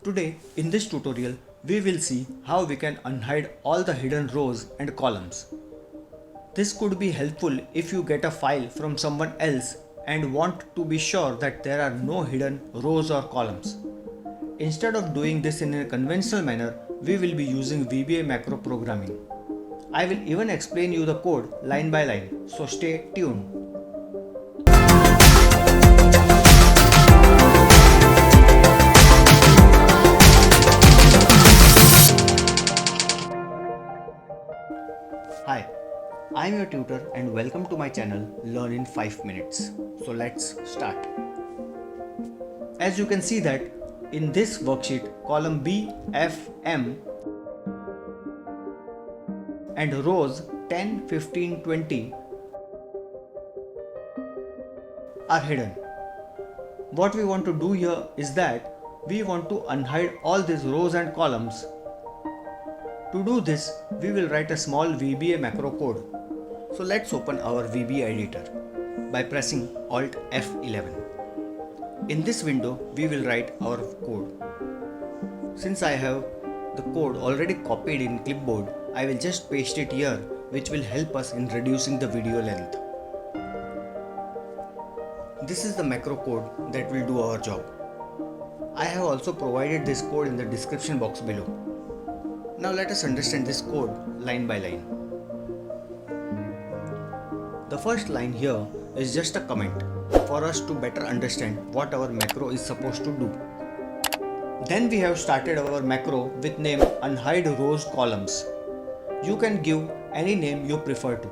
Today, in this tutorial, we will see how we can unhide all the hidden rows and columns. This could be helpful if you get a file from someone else and want to be sure that there are no hidden rows or columns. Instead of doing this in a conventional manner, we will be using VBA macro programming. I will even explain you the code line by line, so stay tuned. Hi, I am your tutor and welcome to my channel Learn in 5 minutes. So let's start. As you can see that in this worksheet, column B, F, M and rows 10, 15, 20 are hidden. What we want to do here is that we want to unhide all these rows and columns. To do this, we will write a small VBA macro code. So let's open our VBA editor by pressing Alt F11. In this window, we will write our code. Since I have the code already copied in clipboard, I will just paste it here, which will help us in reducing the video length. This is the macro code that will do our job. I have also provided this code in the description box below. Now let us understand this code line by line. The first line here is just a comment for us to better understand what our macro is supposed to do. Then we have started our macro with name unhide rows columns. You can give any name you prefer to.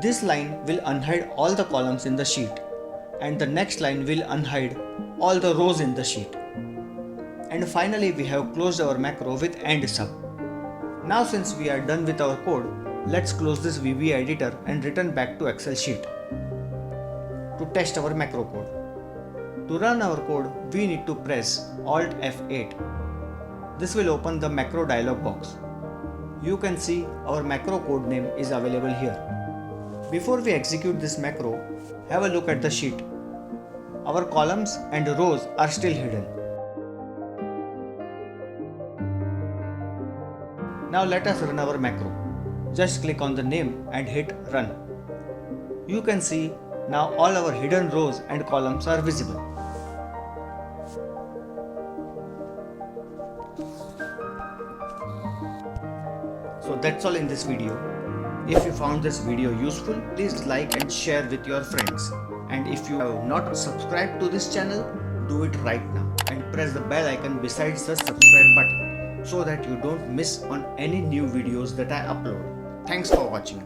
This line will unhide all the columns in the sheet, and the next line will unhide all the rows in the sheet. And finally we have closed our macro with end sub. Now since we are done with our code, let's close this VBA editor and return back to Excel sheet to test our macro code. To run our code, we need to press Alt F8. This will open the macro dialog box. You can see our macro code name is available here. Before we execute this macro, have a look at the sheet. Our columns and rows are still hidden. Now let us run our macro. Just click on the name and hit run. You can see now all our hidden rows and columns are visible. So that's all in this video. If you found this video useful, please like and share with your friends. And if you have not subscribed to this channel, do it right now and press the bell icon besides the subscribe button, so that you don't miss on any new videos that I upload. Thanks for watching.